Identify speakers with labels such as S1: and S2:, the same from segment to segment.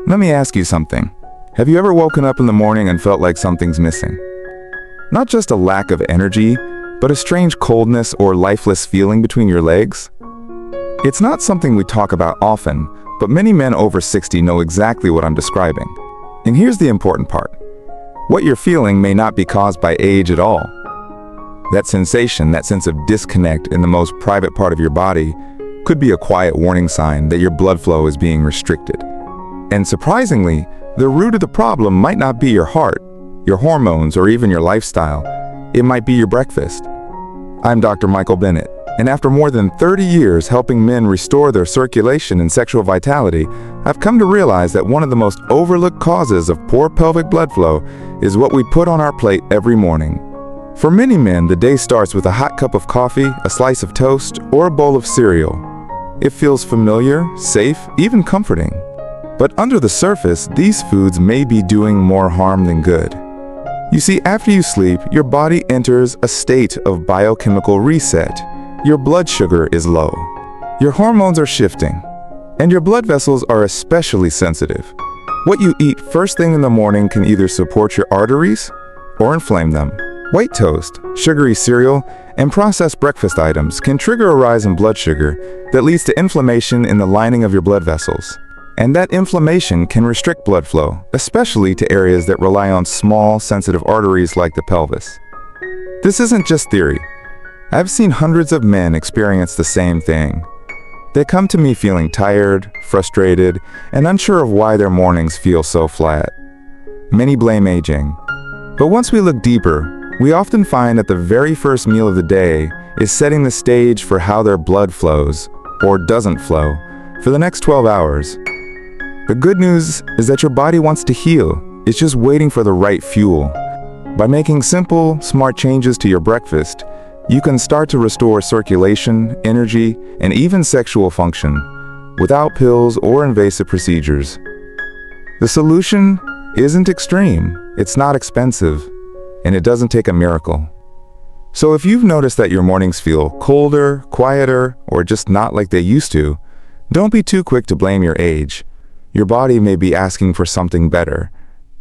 S1: Let me ask you something. Have you ever woken up in the morning and felt like something's missing? Not just a lack of energy, but a strange coldness or lifeless feeling between your legs? It's not something we talk about often, but many men over 60 know exactly what I'm describing. And here's the important part. What you're feeling may not be caused by age at all. That sensation, that sense of disconnect in the most private part of your body, could be a quiet warning sign that your blood flow is being restricted. And surprisingly, the root of the problem might not be your heart, your hormones, or even your lifestyle. It might be your breakfast. I'm Dr. Michael Bennett, and after more than 30 years helping men restore their circulation and sexual vitality, I've come to realize that one of the most overlooked causes of poor pelvic blood flow is what we put on our plate every morning. For many men, the day starts with a hot cup of coffee, a slice of toast, or a bowl of cereal. It feels familiar, safe, even comforting. But under the surface, these foods may be doing more harm than good. You see, after you sleep, your body enters a state of biochemical reset. Your blood sugar is low. Your hormones are shifting. And your blood vessels are especially sensitive. What you eat first thing in the morning can either support your arteries or inflame them. White toast, sugary cereal, and processed breakfast items can trigger a rise in blood sugar that leads to inflammation in the lining of your blood vessels. And that inflammation can restrict blood flow, especially to areas that rely on small, sensitive arteries like the pelvis. This isn't just theory. I've seen hundreds of men experience the same thing. They come to me feeling tired, frustrated, and unsure of why their mornings feel so flat. Many blame aging. But once we look deeper, we often find that the very first meal of the day is setting the stage for how their blood flows, or doesn't flow, for the next 12 hours. The good news is that your body wants to heal. It's just waiting for the right fuel. By making simple, smart changes to your breakfast, you can start to restore circulation, energy, and even sexual function without pills or invasive procedures. The solution isn't extreme, it's not expensive, and it doesn't take a miracle. So if you've noticed that your mornings feel colder, quieter, or just not like they used to, don't be too quick to blame your age. Your body may be asking for something better,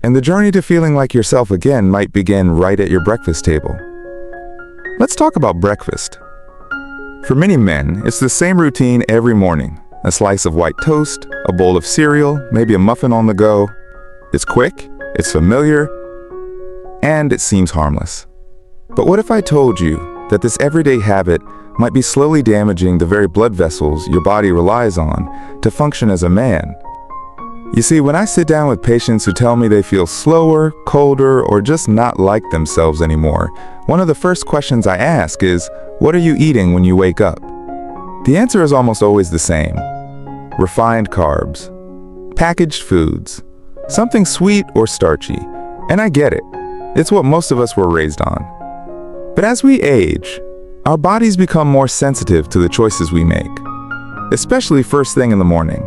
S1: and the journey to feeling like yourself again might begin right at your breakfast table. Let's talk about breakfast. For many men, it's the same routine every morning. A slice of white toast, a bowl of cereal, maybe a muffin on the go. It's quick, it's familiar, and it seems harmless. But what if I told you that this everyday habit might be slowly damaging the very blood vessels your body relies on to function as a man? You see, when I sit down with patients who tell me they feel slower, colder, or just not like themselves anymore, one of the first questions I ask is, what are you eating when you wake up? The answer is almost always the same. Refined carbs, packaged foods, something sweet or starchy. And I get it. It's what most of us were raised on. But as we age, our bodies become more sensitive to the choices we make, especially first thing in the morning.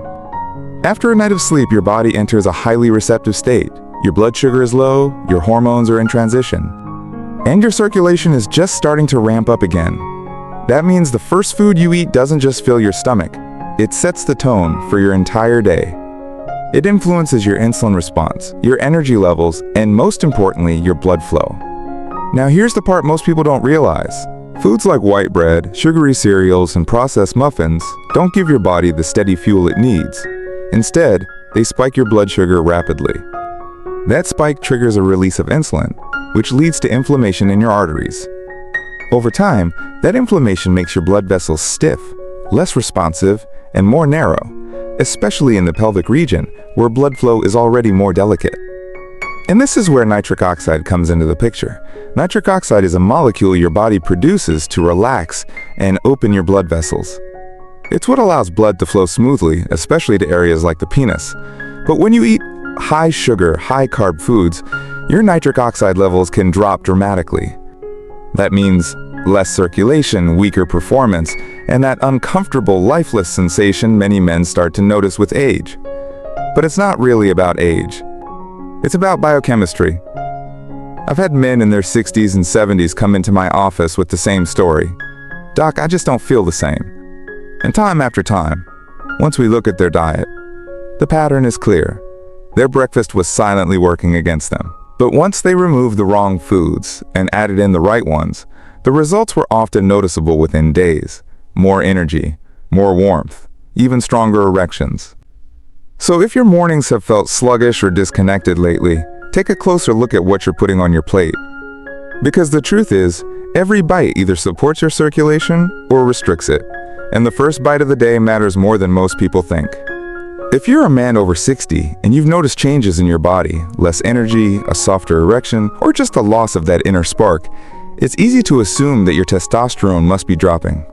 S1: After a night of sleep, your body enters a highly receptive state. Your blood sugar is low, your hormones are in transition, and your circulation is just starting to ramp up again. That means the first food you eat doesn't just fill your stomach, it sets the tone for your entire day. It influences your insulin response, your energy levels, and most importantly, your blood flow. Now here's the part most people don't realize. Foods like white bread, sugary cereals, and processed muffins don't give your body the steady fuel it needs. Instead, they spike your blood sugar rapidly. That spike triggers a release of insulin, which leads to inflammation in your arteries. Over time, that inflammation makes your blood vessels stiff, less responsive, and more narrow, especially in the pelvic region, where blood flow is already more delicate. And this is where nitric oxide comes into the picture. Nitric oxide is a molecule your body produces to relax and open your blood vessels. It's what allows blood to flow smoothly, especially to areas like the penis. But when you eat high sugar, high carb foods, your nitric oxide levels can drop dramatically. That means less circulation, weaker performance, and that uncomfortable, lifeless sensation many men start to notice with age. But it's not really about age. It's about biochemistry. I've had men in their 60s and 70s come into my office with the same story. "Doc, I just don't feel the same." And time after time, once we look at their diet, the pattern is clear. Their breakfast was silently working against them. But once they removed the wrong foods and added in the right ones, the results were often noticeable within days. More energy, more warmth, even stronger erections. So if your mornings have felt sluggish or disconnected lately, take a closer look at what you're putting on your plate. Because the truth is, every bite either supports your circulation or restricts it, and the first bite of the day matters more than most people think. If you're a man over 60 and you've noticed changes in your body, less energy, a softer erection, or just a loss of that inner spark, it's easy to assume that your testosterone must be dropping.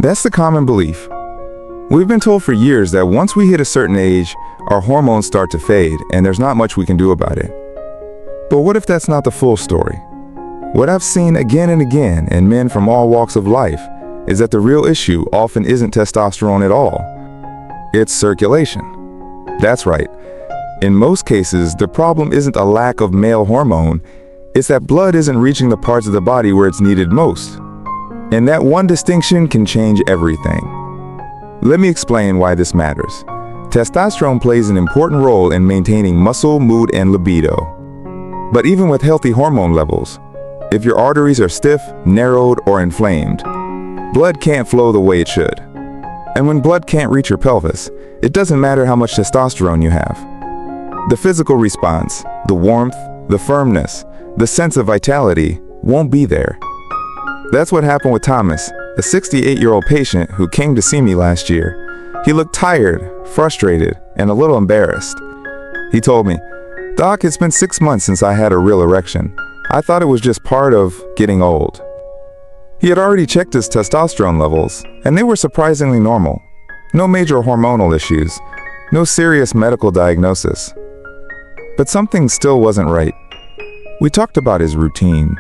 S1: That's the common belief. We've been told for years that once we hit a certain age, our hormones start to fade and there's not much we can do about it. But what if that's not the full story? What I've seen again and again in men from all walks of life is that the real issue often isn't testosterone at all. It's circulation. That's right. In most cases, the problem isn't a lack of male hormone, it's that blood isn't reaching the parts of the body where it's needed most. And that one distinction can change everything. Let me explain why this matters. Testosterone plays an important role in maintaining muscle, mood, and libido. But even with healthy hormone levels, if your arteries are stiff, narrowed, or inflamed, blood can't flow the way it should. And when blood can't reach your pelvis, it doesn't matter how much testosterone you have. The physical response, the warmth, the firmness, the sense of vitality won't be there. That's what happened with Thomas, a 68-year-old patient who came to see me last year. He looked tired, frustrated, and a little embarrassed. He told me, "Doc, it's been 6 months since I had a real erection. I thought it was just part of getting old." He had already checked his testosterone levels, and they were surprisingly normal. No major hormonal issues, no serious medical diagnosis. But something still wasn't right. We talked about his routine.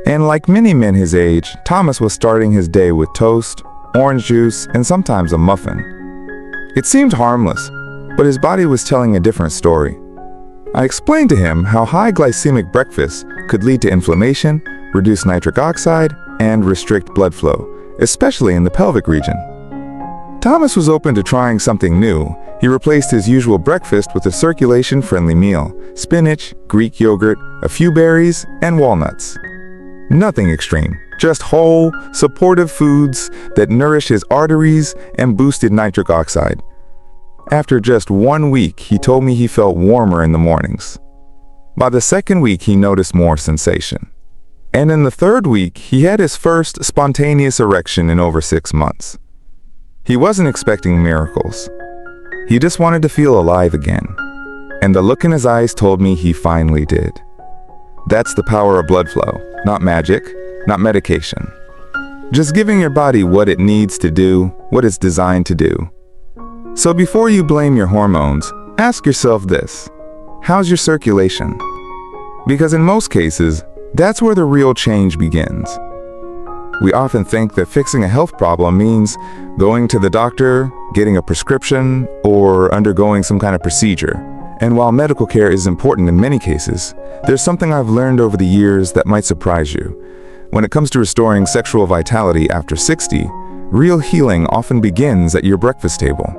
S1: And like many men his age, Thomas was starting his day with toast, orange juice, and sometimes a muffin. It seemed harmless, but his body was telling a different story. I explained to him how high glycemic breakfast could lead to inflammation, reduce nitric oxide, and restrict blood flow, especially in the pelvic region. Thomas was open to trying something new. He replaced his usual breakfast with a circulation-friendly meal: spinach, Greek yogurt, a few berries, and walnuts. Nothing extreme, just whole, supportive foods that nourish his arteries and boosted nitric oxide. After just 1 week, he told me he felt warmer in the mornings. By the second week, he noticed more sensation. And in the third week, he had his first spontaneous erection in over 6 months. He wasn't expecting miracles. He just wanted to feel alive again. And the look in his eyes told me he finally did. That's the power of blood flow, not magic, not medication. Just giving your body what it needs to do, what it's designed to do. So before you blame your hormones, ask yourself this: how's your circulation? Because in most cases, that's where the real change begins. We often think that fixing a health problem means going to the doctor, getting a prescription, or undergoing some kind of procedure. And while medical care is important in many cases, there's something I've learned over the years that might surprise you. When it comes to restoring sexual vitality after 60, real healing often begins at your breakfast table.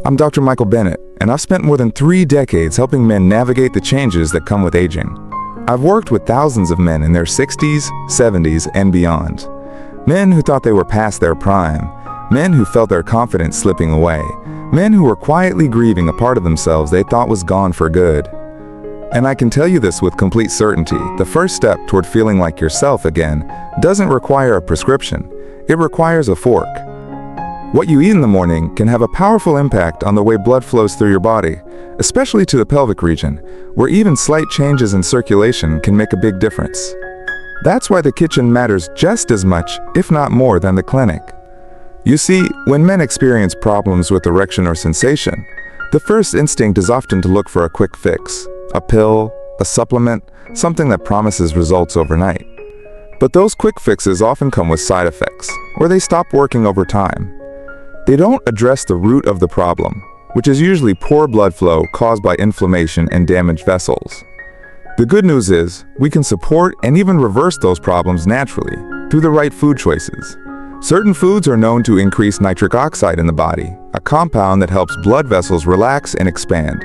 S1: I'm Dr. Michael Bennett, and I've spent more than 3 decades helping men navigate the changes that come with aging. I've worked with thousands of men in their 60s, 70s, and beyond. Men who thought they were past their prime, men who felt their confidence slipping away, men who were quietly grieving a part of themselves they thought was gone for good. And I can tell you this with complete certainty: the first step toward feeling like yourself again doesn't require a prescription, it requires a fork. What you eat in the morning can have a powerful impact on the way blood flows through your body, especially to the pelvic region, where even slight changes in circulation can make a big difference. That's why the kitchen matters just as much, if not more, than the clinic. You see, when men experience problems with erection or sensation, the first instinct is often to look for a quick fix, a pill, a supplement, something that promises results overnight. But those quick fixes often come with side effects, or they stop working over time. They don't address the root of the problem, which is usually poor blood flow caused by inflammation and damaged vessels. The good news is, we can support and even reverse those problems naturally through the right food choices. Certain foods are known to increase nitric oxide in the body, a compound that helps blood vessels relax and expand.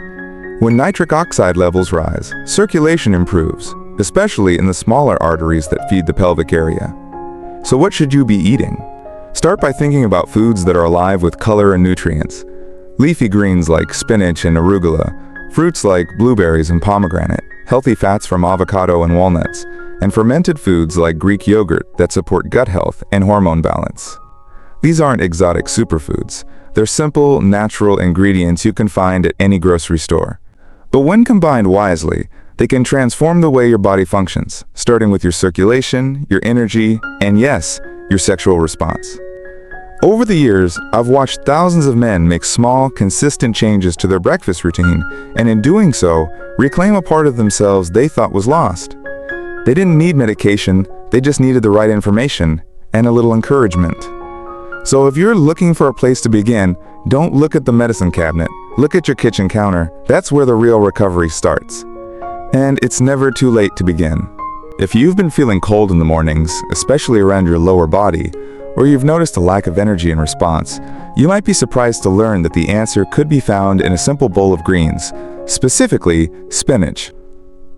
S1: When nitric oxide levels rise, circulation improves, especially in the smaller arteries that feed the pelvic area. So what should you be eating? Start by thinking about foods that are alive with color and nutrients. Leafy greens like spinach and arugula, fruits like blueberries and pomegranate, healthy fats from avocado and walnuts, and fermented foods like Greek yogurt that support gut health and hormone balance. These aren't exotic superfoods. They're simple, natural ingredients you can find at any grocery store. But when combined wisely, they can transform the way your body functions, starting with your circulation, your energy, and yes, your sexual response. Over the years, I've watched thousands of men make small, consistent changes to their breakfast routine, and in doing so, reclaim a part of themselves they thought was lost. They didn't need medication, they just needed the right information and a little encouragement. So if you're looking for a place to begin, don't look at the medicine cabinet, look at your kitchen counter. That's where the real recovery starts. And it's never too late to begin. If you've been feeling cold in the mornings, especially around your lower body, or you've noticed a lack of energy in response, you might be surprised to learn that the answer could be found in a simple bowl of greens, specifically spinach.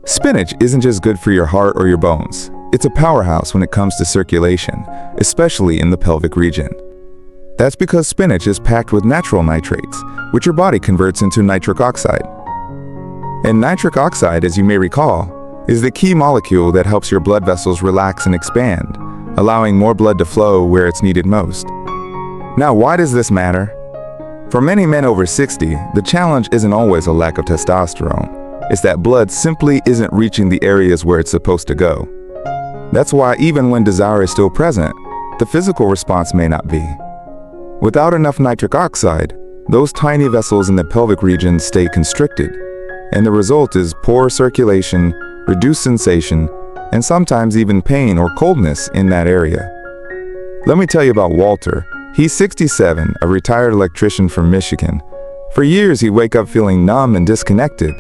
S1: Spinach isn't just good for your heart or your bones. It's a powerhouse when it comes to circulation, especially in the pelvic region. That's because spinach is packed with natural nitrates, which your body converts into nitric oxide. And nitric oxide, as you may recall, is the key molecule that helps your blood vessels relax and expand, allowing more blood to flow where it's needed most. Now, why does this matter? For many men over 60, the challenge isn't always a lack of testosterone. It's that blood simply isn't reaching the areas where it's supposed to go. That's why even when desire is still present, the physical response may not be. Without enough nitric oxide, those tiny vessels in the pelvic region stay constricted, and the result is poor circulation, reduced sensation, and sometimes even pain or coldness in that area. Let me tell you about Walter. He's 67, a retired electrician from Michigan. For years, he'd wake up feeling numb and disconnected.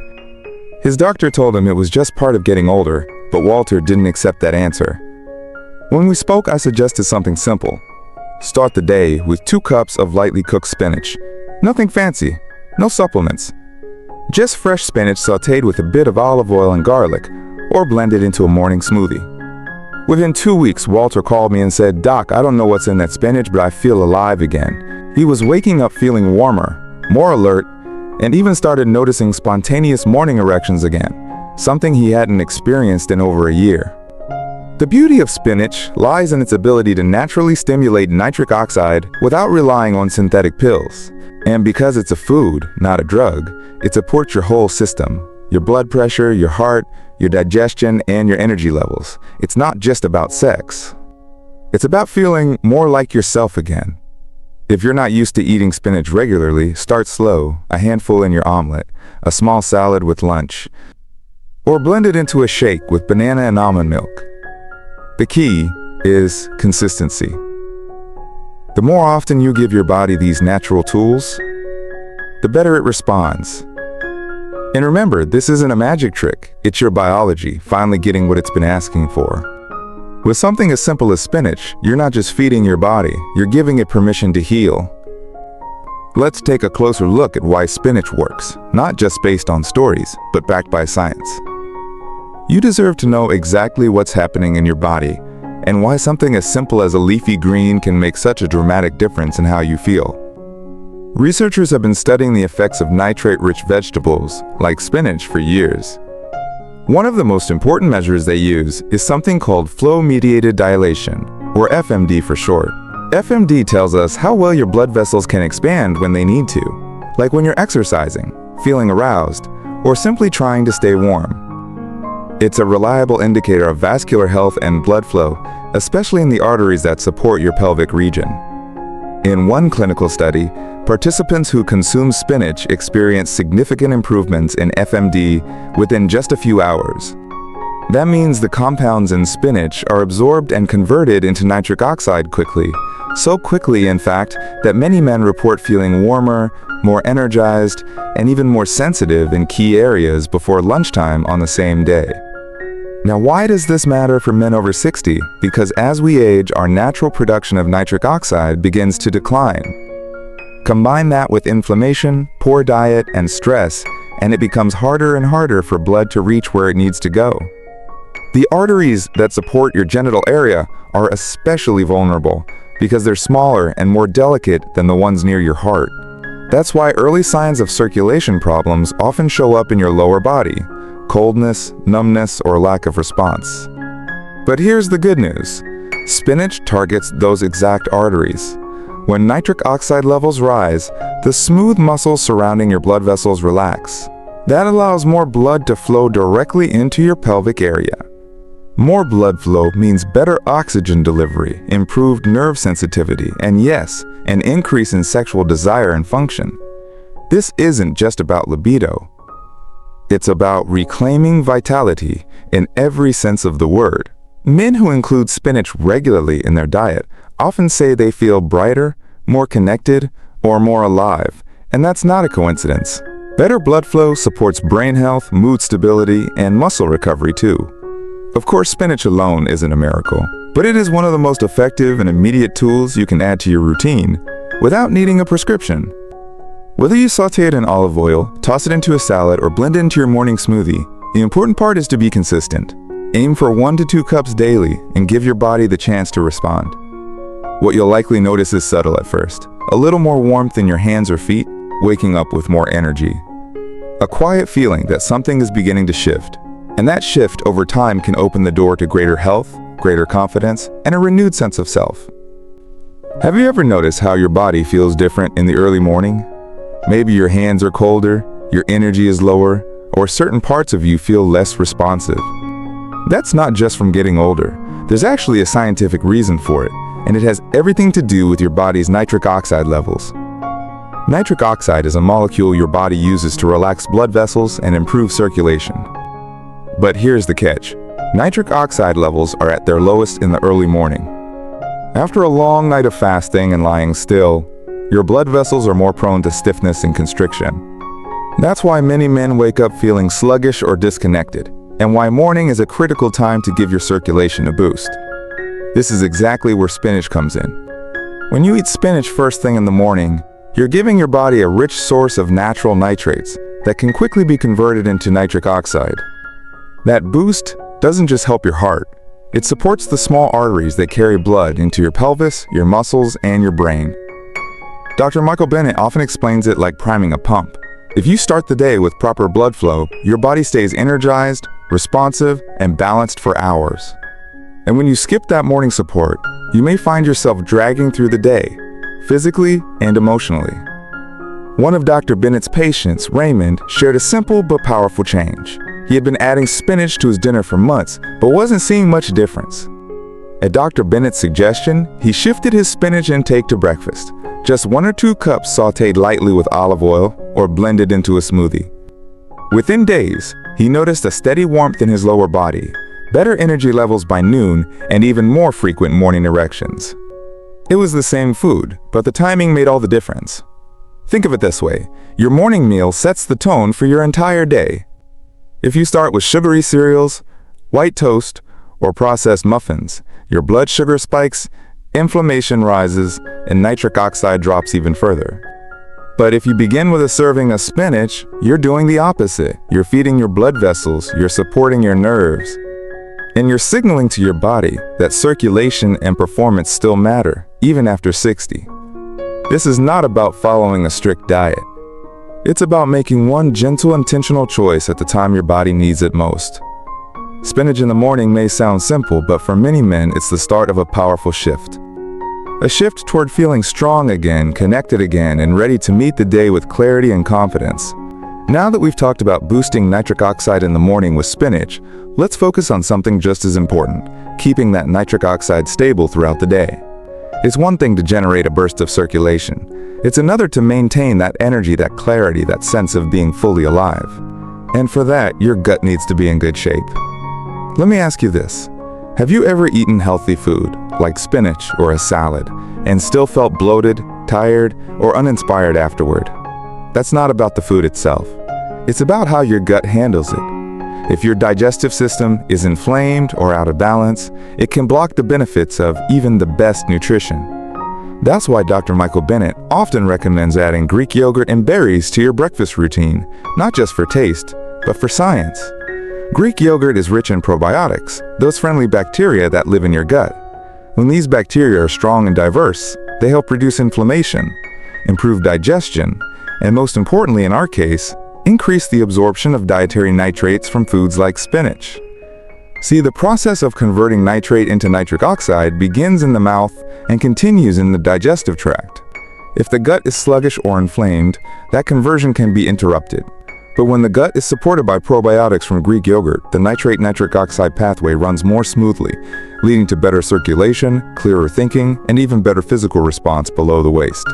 S1: His doctor told him it was just part of getting older, but Walter didn't accept that answer. When we spoke, I suggested something simple. Start the day with 2 cups of lightly cooked spinach. Nothing fancy, no supplements. Just fresh spinach sautéed with a bit of olive oil and garlic, or blended into a morning smoothie. Within 2 weeks, Walter called me and said, "Doc, I don't know what's in that spinach, but I feel alive again." He was waking up feeling warmer, more alert, and even started noticing spontaneous morning erections again, something he hadn't experienced in over a year. The beauty of spinach lies in its ability to naturally stimulate nitric oxide without relying on synthetic pills. And because it's a food, not a drug, it supports your whole system, your blood pressure, your heart, your digestion, and your energy levels. It's not just about sex. It's about feeling more like yourself again. If you're not used to eating spinach regularly, start slow, a handful in your omelet, a small salad with lunch, or blend it into a shake with banana and almond milk. The key is consistency. The more often you give your body these natural tools, the better it responds. And remember, this isn't a magic trick. It's your biology finally getting what it's been asking for. With something as simple as spinach, you're not just feeding your body, you're giving it permission to heal. Let's take a closer look at why spinach works, not just based on stories, but backed by science. You deserve to know exactly what's happening in your body, and why something as simple as a leafy green can make such a dramatic difference in how you feel. Researchers have been studying the effects of nitrate-rich vegetables, like spinach, for years. One of the most important measures they use is something called flow-mediated dilation, or FMD for short. FMD tells us how well your blood vessels can expand when they need to, like when you're exercising, feeling aroused, or simply trying to stay warm. It's a reliable indicator of vascular health and blood flow, especially in the arteries that support your pelvic region. In one clinical study, participants who consumed spinach experienced significant improvements in FMD within just a few hours. That means the compounds in spinach are absorbed and converted into nitric oxide quickly, so quickly, in fact, that many men report feeling warmer, more energized, and even more sensitive in key areas before lunchtime on the same day. Now, why does this matter for men over 60? Because as we age, our natural production of nitric oxide begins to decline. Combine that with inflammation, poor diet, and stress, and it becomes harder and harder for blood to reach where it needs to go. The arteries that support your genital area are especially vulnerable because they're smaller and more delicate than the ones near your heart. That's why early signs of circulation problems often show up in your lower body: coldness, numbness, or lack of response. But here's the good news. Spinach targets those exact arteries. When nitric oxide levels rise, the smooth muscles surrounding your blood vessels relax. That allows more blood to flow directly into your pelvic area. More blood flow means better oxygen delivery, improved nerve sensitivity, and yes, an increase in sexual desire and function. This isn't just about libido. It's about reclaiming vitality in every sense of the word. Men who include spinach regularly in their diet often say they feel brighter, more connected, or more alive, and that's not a coincidence. Better blood flow supports brain health, mood stability, and muscle recovery too. Of course, spinach alone isn't a miracle, but it is one of the most effective and immediate tools you can add to your routine without needing a prescription. Whether you saute it in olive oil, toss it into a salad, or blend it into your morning smoothie, the important part is to be consistent. Aim for 1 to 2 cups daily and give your body the chance to respond. What you'll likely notice is subtle at first. A little more warmth in your hands or feet, waking up with more energy. A quiet feeling that something is beginning to shift. And that shift over time can open the door to greater health, greater confidence, and a renewed sense of self. Have you ever noticed how your body feels different in the early morning? Maybe your hands are colder, your energy is lower, or certain parts of you feel less responsive. That's not just from getting older. There's actually a scientific reason for it, and it has everything to do with your body's nitric oxide levels. Nitric oxide is a molecule your body uses to relax blood vessels and improve circulation. But here's the catch. Nitric oxide levels are at their lowest in the early morning. After a long night of fasting and lying still, your blood vessels are more prone to stiffness and constriction. That's why many men wake up feeling sluggish or disconnected, and why morning is a critical time to give your circulation a boost. This is exactly where spinach comes in. When you eat spinach first thing in the morning, you're giving your body a rich source of natural nitrates that can quickly be converted into nitric oxide. That boost doesn't just help your heart, it supports the small arteries that carry blood into your pelvis, your muscles, and your brain. Dr. Michael Bennett often explains it like priming a pump. If you start the day with proper blood flow, your body stays energized, responsive, and balanced for hours. And when you skip that morning support, you may find yourself dragging through the day, physically and emotionally. One of Dr. Bennett's patients, Raymond, shared a simple but powerful change. He had been adding spinach to his dinner for months, but wasn't seeing much difference. At Dr. Bennett's suggestion, he shifted his spinach intake to breakfast. Just 1 or 2 cups sautéed lightly with olive oil or blended into a smoothie. Within days, he noticed a steady warmth in his lower body, better energy levels by noon, and even more frequent morning erections. It was the same food, but the timing made all the difference. Think of it this way, your morning meal sets the tone for your entire day. If you start with sugary cereals, white toast, or processed muffins, your blood sugar spikes, inflammation rises, and nitric oxide drops even further. But if you begin with a serving of spinach, you're doing the opposite. You're feeding your blood vessels, you're supporting your nerves, and you're signaling to your body that circulation and performance still matter, even after 60. This is not about following a strict diet. It's about making one gentle, intentional choice at the time your body needs it most. Spinach in the morning may sound simple, but for many men, it's the start of a powerful shift. A shift toward feeling strong again, connected again, and ready to meet the day with clarity and confidence. Now that we've talked about boosting nitric oxide in the morning with spinach, let's focus on something just as important, keeping that nitric oxide stable throughout the day. It's one thing to generate a burst of circulation. It's another to maintain that energy, that clarity, that sense of being fully alive. And for that, your gut needs to be in good shape. Let me ask you this. Have you ever eaten healthy food, like spinach or a salad, and still felt bloated, tired, or uninspired afterward? That's not about the food itself. It's about how your gut handles it. If your digestive system is inflamed or out of balance, it can block the benefits of even the best nutrition. That's why Dr. Michael Bennett often recommends adding Greek yogurt and berries to your breakfast routine, not just for taste, but for science. Greek yogurt is rich in probiotics, those friendly bacteria that live in your gut. When these bacteria are strong and diverse, they help reduce inflammation, improve digestion, and most importantly in our case, increase the absorption of dietary nitrates from foods like spinach. See, the process of converting nitrate into nitric oxide begins in the mouth and continues in the digestive tract. If the gut is sluggish or inflamed, that conversion can be interrupted. But when the gut is supported by probiotics from Greek yogurt, the nitrate-nitric oxide pathway runs more smoothly, leading to better circulation, clearer thinking, and even better physical response below the waist.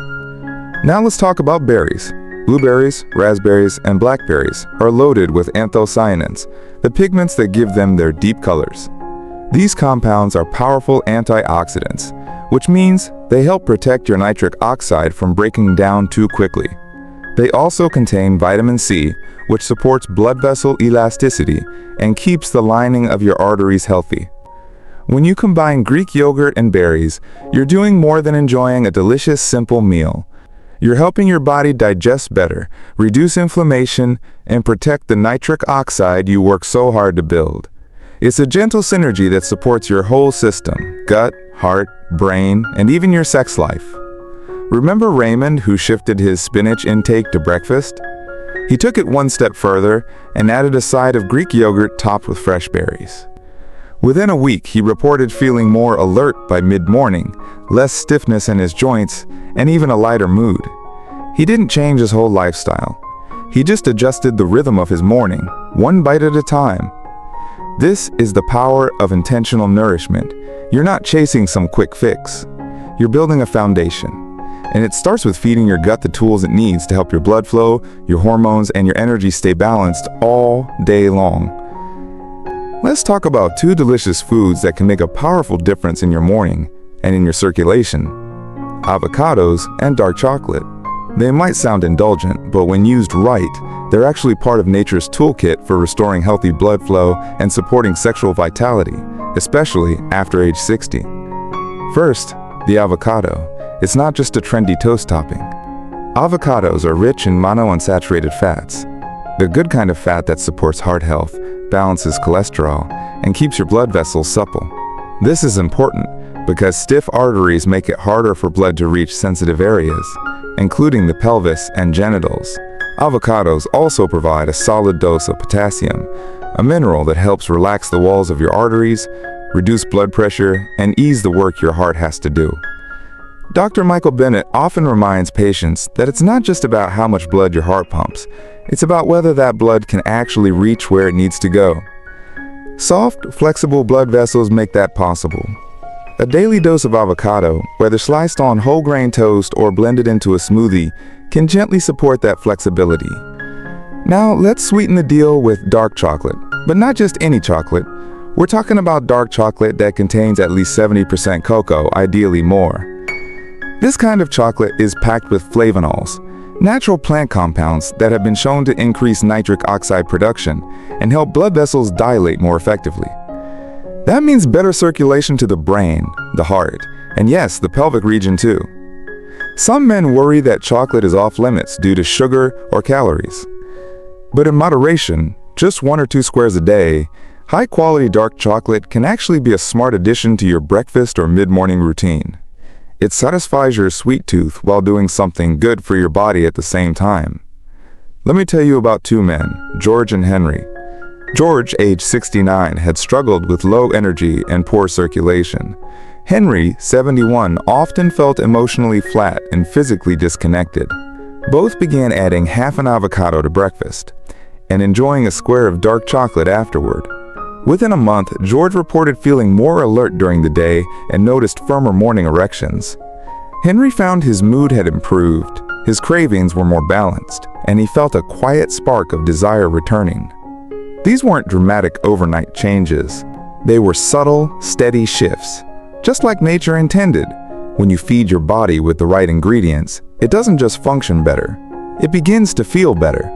S1: Now let's talk about berries. Blueberries, raspberries, and blackberries are loaded with anthocyanins, the pigments that give them their deep colors. These compounds are powerful antioxidants, which means they help protect your nitric oxide from breaking down too quickly. They also contain vitamin C, which supports blood vessel elasticity and keeps the lining of your arteries healthy. When you combine Greek yogurt and berries, you're doing more than enjoying a delicious, simple meal. You're helping your body digest better, reduce inflammation, and protect the nitric oxide you work so hard to build. It's a gentle synergy that supports your whole system: gut, heart, brain, and even your sex life. Remember Raymond, who shifted his spinach intake to breakfast? He took it one step further and added a side of Greek yogurt topped with fresh berries. Within a week, he reported feeling more alert by mid-morning, less stiffness in his joints, and even a lighter mood. He didn't change his whole lifestyle. He just adjusted the rhythm of his morning, one bite at a time. This is the power of intentional nourishment. You're not chasing some quick fix. You're building a foundation. And it starts with feeding your gut the tools it needs to help your blood flow, your hormones, and your energy stay balanced all day long. Let's talk about two delicious foods that can make a powerful difference in your morning and in your circulation: avocados and dark chocolate. They might sound indulgent, but when used right, they're actually part of nature's toolkit for restoring healthy blood flow and supporting sexual vitality, especially after age 60. First, the avocado. It's not just a trendy toast topping. Avocados are rich in monounsaturated fats, the good kind of fat that supports heart health, balances cholesterol, and keeps your blood vessels supple. This is important because stiff arteries make it harder for blood to reach sensitive areas, including the pelvis and genitals. Avocados also provide a solid dose of potassium, a mineral that helps relax the walls of your arteries, reduce blood pressure, and ease the work your heart has to do. Dr. Michael Bennett often reminds patients that it's not just about how much blood your heart pumps, it's about whether that blood can actually reach where it needs to go. Soft, flexible blood vessels make that possible. A daily dose of avocado, whether sliced on whole grain toast or blended into a smoothie, can gently support that flexibility. Now, let's sweeten the deal with dark chocolate, but not just any chocolate. We're talking about dark chocolate that contains at least 70% cocoa, ideally more. This kind of chocolate is packed with flavonols, natural plant compounds that have been shown to increase nitric oxide production and help blood vessels dilate more effectively. That means better circulation to the brain, the heart, and yes, the pelvic region too. Some men worry that chocolate is off limits due to sugar or calories. But in moderation, just 1 or 2 squares a day, high-quality dark chocolate can actually be a smart addition to your breakfast or mid-morning routine. It satisfies your sweet tooth while doing something good for your body at the same time. Let me tell you about 2 men, George and Henry. George, age 69, had struggled with low energy and poor circulation. Henry, 71, often felt emotionally flat and physically disconnected. Both began adding half an avocado to breakfast and enjoying a square of dark chocolate afterward. Within a month, George reported feeling more alert during the day and noticed firmer morning erections. Henry found his mood had improved, his cravings were more balanced, and he felt a quiet spark of desire returning. These weren't dramatic overnight changes. They were subtle, steady shifts. Just like nature intended, when you feed your body with the right ingredients, it doesn't just function better, it begins to feel better.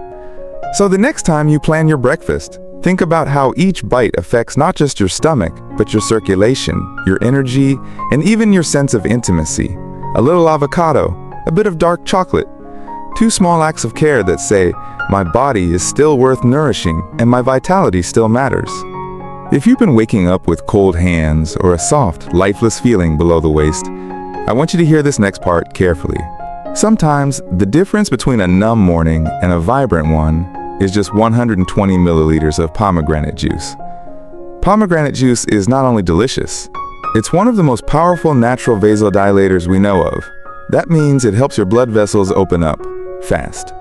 S1: So the next time you plan your breakfast, Think about how each bite affects not just your stomach, but your circulation, your energy, and even your sense of intimacy. A little avocado, a bit of dark chocolate. 2 small acts of care that say, my body is still worth nourishing and my vitality still matters. If you've been waking up with cold hands or a soft, lifeless feeling below the waist, I want you to hear this next part carefully. Sometimes, the difference between a numb morning and a vibrant one is just 120 milliliters of pomegranate juice. Pomegranate juice is not only delicious, it's one of the most powerful natural vasodilators we know of. That means it helps your blood vessels open up fast.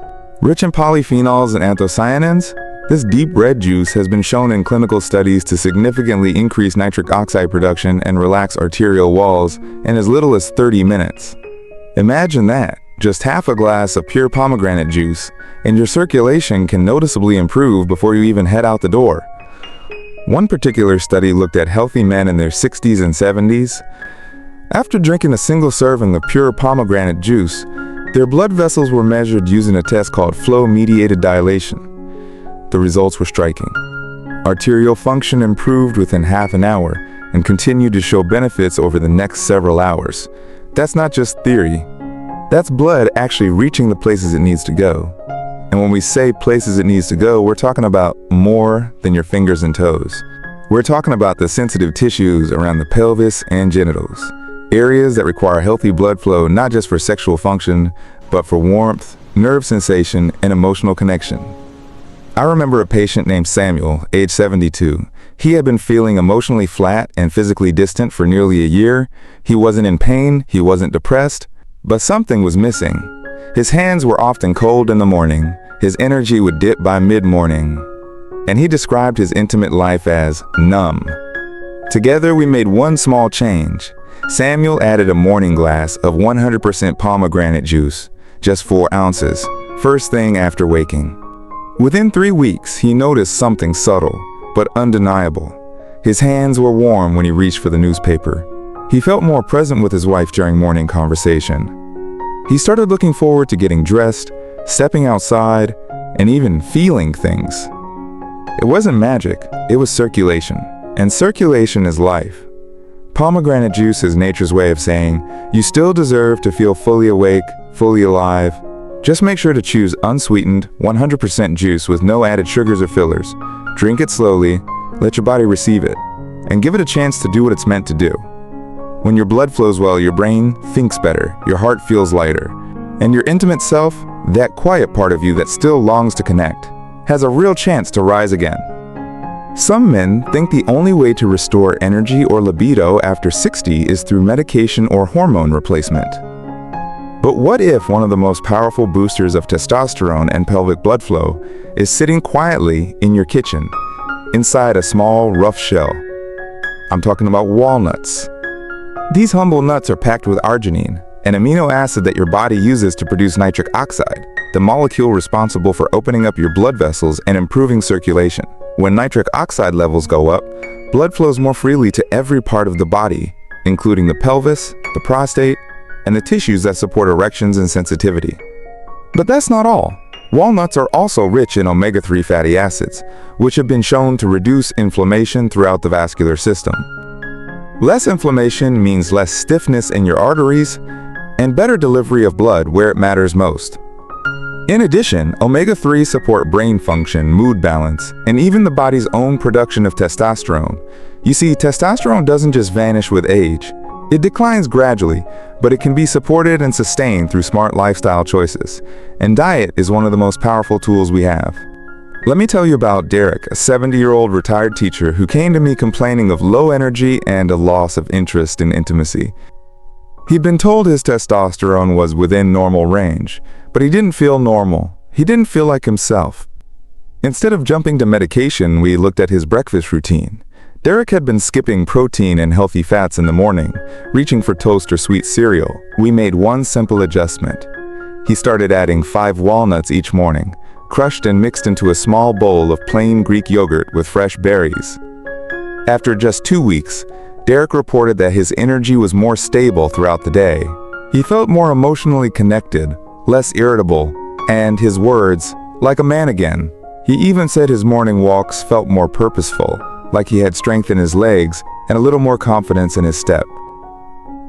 S1: Rich in polyphenols and anthocyanins, this deep red juice has been shown in clinical studies to significantly increase nitric oxide production and relax arterial walls in as little as 30 minutes. Imagine that, just half a glass of pure pomegranate juice, and your circulation can noticeably improve before you even head out the door. One particular study looked at healthy men in their 60s and 70s. After drinking a single serving of pure pomegranate juice, their blood vessels were measured using a test called flow-mediated dilation. The results were striking. Arterial function improved within half an hour and continued to show benefits over the next several hours. That's not just theory. That's blood actually reaching the places it needs to go. And when we say places it needs to go, we're talking about more than your fingers and toes. We're talking about the sensitive tissues around the pelvis and genitals. Areas that require healthy blood flow not just for sexual function, but for warmth, nerve sensation, and emotional connection. I remember a patient named Samuel, age 72. He had been feeling emotionally flat and physically distant for nearly a year. He wasn't in pain, he wasn't depressed, but something was missing. His hands were often cold in the morning, his energy would dip by mid-morning, and he described his intimate life as numb. Together we made one small change. Samuel added a morning glass of 100% pomegranate juice, just 4 ounces, first thing after waking. Within 3 weeks, he noticed something subtle, but undeniable. His hands were warm when he reached for the newspaper. He felt more present with his wife during morning conversation. He started looking forward to getting dressed, stepping outside, and even feeling things. It wasn't magic, it was circulation. And circulation is life. Pomegranate juice is nature's way of saying, you still deserve to feel fully awake, fully alive. Just make sure to choose unsweetened, 100% juice with no added sugars or fillers. Drink it slowly, let your body receive it, and give it a chance to do what it's meant to do. When your blood flows well, your brain thinks better, your heart feels lighter, and your intimate self, that quiet part of you that still longs to connect, has a real chance to rise again. Some men think the only way to restore energy or libido after 60 is through medication or hormone replacement. But what if one of the most powerful boosters of testosterone and pelvic blood flow is sitting quietly in your kitchen, inside a small, rough shell? I'm talking about walnuts. These humble nuts are packed with arginine, an amino acid that your body uses to produce nitric oxide, the molecule responsible for opening up your blood vessels and improving circulation. When nitric oxide levels go up, blood flows more freely to every part of the body, including the pelvis, the prostate, and the tissues that support erections and sensitivity. But that's not all. Walnuts are also rich in omega-3 fatty acids, which have been shown to reduce inflammation throughout the vascular system. Less inflammation means less stiffness in your arteries and better delivery of blood where it matters most. In addition, omega-3 support brain function, mood balance, and even the body's own production of testosterone. You see, testosterone doesn't just vanish with age. It declines gradually, but it can be supported and sustained through smart lifestyle choices. And diet is one of the most powerful tools we have. Let me tell you about Derek, a 70-year-old retired teacher who came to me complaining of low energy and a loss of interest in intimacy. He'd been told his testosterone was within normal range, but he didn't feel normal. He didn't feel like himself. Instead of jumping to medication, we looked at his breakfast routine. Derek had been skipping protein and healthy fats in the morning, reaching for toast or sweet cereal. We made one simple adjustment. He started adding 5 walnuts each morning, crushed and mixed into a small bowl of plain Greek yogurt with fresh berries. After just 2 weeks, Derek reported that his energy was more stable throughout the day. He felt more emotionally connected, less irritable, and his words, like a man again. He even said his morning walks felt more purposeful, like he had strength in his legs and a little more confidence in his step.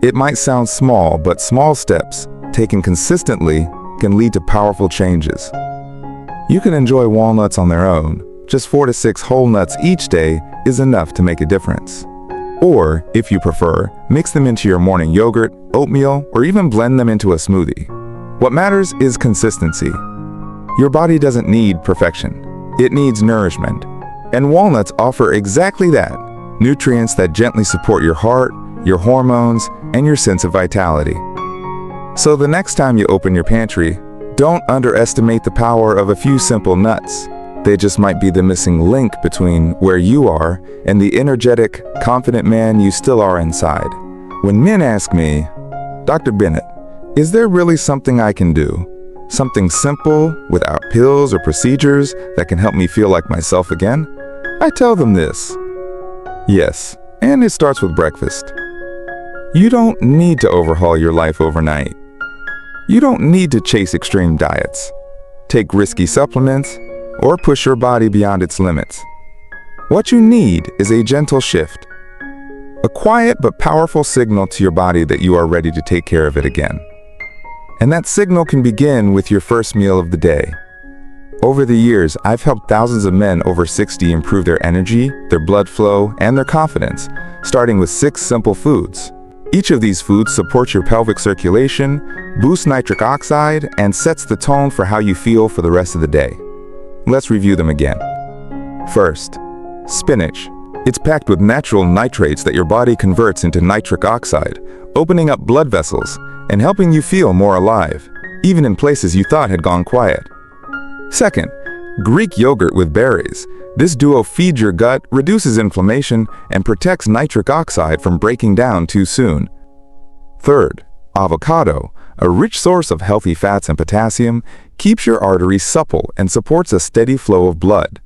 S1: It might sound small, but small steps, taken consistently, can lead to powerful changes. You can enjoy walnuts on their own. Just 4 to 6 whole nuts each day is enough to make a difference. Or, if you prefer, mix them into your morning yogurt, oatmeal, or even blend them into a smoothie. What matters is consistency. Your body doesn't need perfection. It needs nourishment. And walnuts offer exactly that, nutrients that gently support your heart, your hormones, and your sense of vitality. So the next time you open your pantry, don't underestimate the power of a few simple nuts. They just might be the missing link between where you are and the energetic, confident man you still are inside. When men ask me, "Dr. Bennett, is there really something I can do? Something simple, without pills or procedures, that can help me feel like myself again?" I tell them this. Yes, and it starts with breakfast. You don't need to overhaul your life overnight. You don't need to chase extreme diets, take risky supplements, or push your body beyond its limits. What you need is a gentle shift, a quiet but powerful signal to your body that you are ready to take care of it again. And that signal can begin with your first meal of the day. Over the years, I've helped thousands of men over 60 improve their energy, their blood flow, and their confidence, starting with 6 simple foods. Each of these foods supports your pelvic circulation, boosts nitric oxide, and sets the tone for how you feel for the rest of the day. Let's review them again. First, spinach. It's packed with natural nitrates that your body converts into nitric oxide, opening up blood vessels and helping you feel more alive, even in places you thought had gone quiet. Second, Greek yogurt with berries. This duo feeds your gut, reduces inflammation, and protects nitric oxide from breaking down too soon. Third, avocado, a rich source of healthy fats and potassium, keeps your arteries supple and supports a steady flow of blood.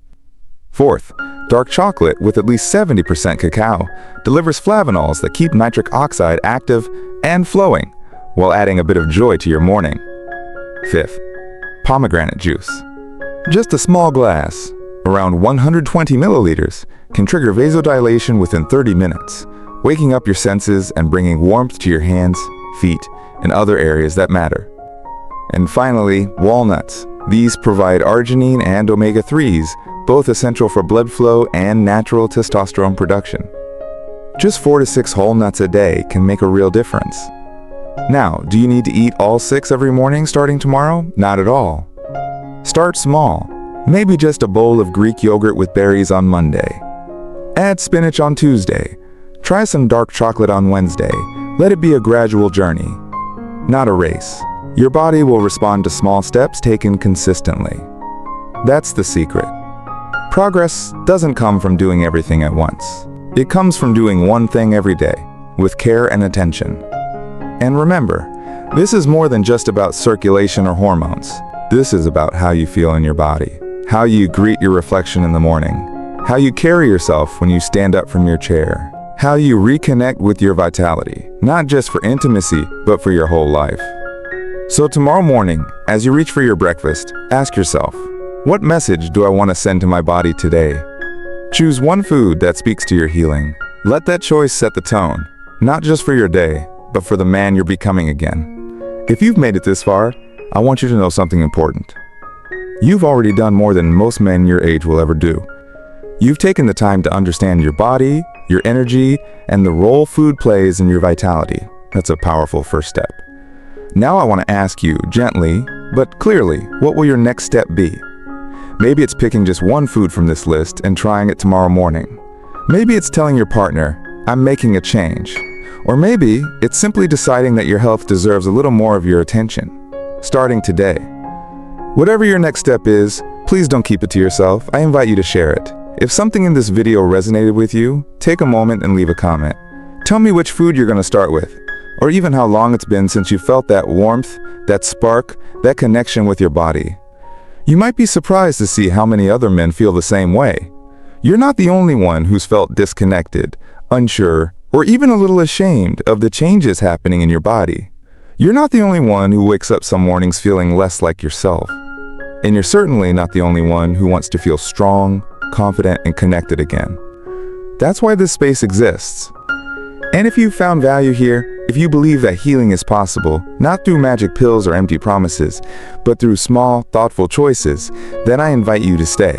S1: Fourth, dark chocolate with at least 70% cacao delivers flavanols that keep nitric oxide active and flowing, while adding a bit of joy to your morning. Fifth, pomegranate juice. Just a small glass, around 120 milliliters, can trigger vasodilation within 30 minutes, waking up your senses and bringing warmth to your hands, feet, and other areas that matter. And finally, walnuts. These provide arginine and omega-3s, both essential for blood flow and natural testosterone production. Just 4 to 6 whole nuts a day can make a real difference. Now, do you need to eat all 6 every morning starting tomorrow? Not at all. Start small. Maybe just a bowl of Greek yogurt with berries on Monday. Add spinach on Tuesday. Try some dark chocolate on Wednesday. Let it be a gradual journey, not a race. Your body will respond to small steps taken consistently. That's the secret. Progress doesn't come from doing everything at once. It comes from doing one thing every day, with care and attention. And remember, this is more than just about circulation or hormones. This is about how you feel in your body, how you greet your reflection in the morning, how you carry yourself when you stand up from your chair, how you reconnect with your vitality, not just for intimacy, but for your whole life. So tomorrow morning, as you reach for your breakfast, ask yourself, what message do I want to send to my body today? Choose one food that speaks to your healing. Let that choice set the tone, not just for your day, but for the man you're becoming again. If you've made it this far, I want you to know something important. You've already done more than most men your age will ever do. You've taken the time to understand your body, your energy, and the role food plays in your vitality. That's a powerful first step. Now I want to ask you, gently, but clearly, what will your next step be? Maybe it's picking just one food from this list and trying it tomorrow morning. Maybe it's telling your partner, I'm making a change. Or maybe it's simply deciding that your health deserves a little more of your attention, starting today. Whatever your next step is, please don't keep it to yourself. I invite you to share it. If something in this video resonated with you, take a moment and leave a comment. Tell me which food you're going to start with, or even how long it's been since you felt that warmth, that spark, that connection with your body. You might be surprised to see how many other men feel the same way. You're not the only one who's felt disconnected, unsure, or even a little ashamed of the changes happening in your body. You're not the only one who wakes up some mornings feeling less like yourself. And you're certainly not the only one who wants to feel strong, confident, and connected again. That's why this space exists. And if you found value here, if you believe that healing is possible, not through magic pills or empty promises, but through small, thoughtful choices, then I invite you to stay.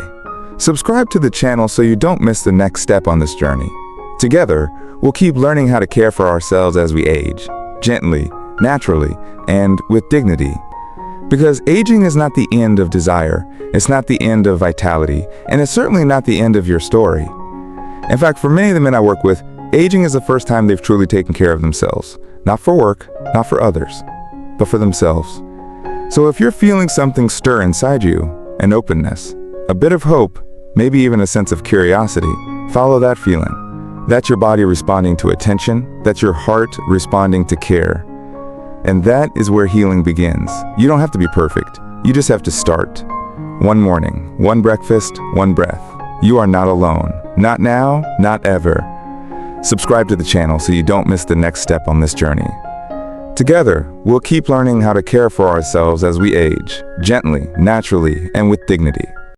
S1: Subscribe to the channel so you don't miss the next step on this journey. Together, we'll keep learning how to care for ourselves as we age, gently, naturally, and with dignity. Because aging is not the end of desire, it's not the end of vitality, and it's certainly not the end of your story. In fact, for many of the men I work with, aging is the first time they've truly taken care of themselves. Not for work, not for others, but for themselves. So if you're feeling something stir inside you, an openness, a bit of hope, maybe even a sense of curiosity, follow that feeling. That's your body responding to attention, that's your heart responding to care. And that is where healing begins. You don't have to be perfect. You just have to start. One morning, one breakfast, one breath. You are not alone. Not now, not ever. Subscribe to the channel so you don't miss the next step on this journey. Together, we'll keep learning how to care for ourselves as we age, gently, naturally, and with dignity.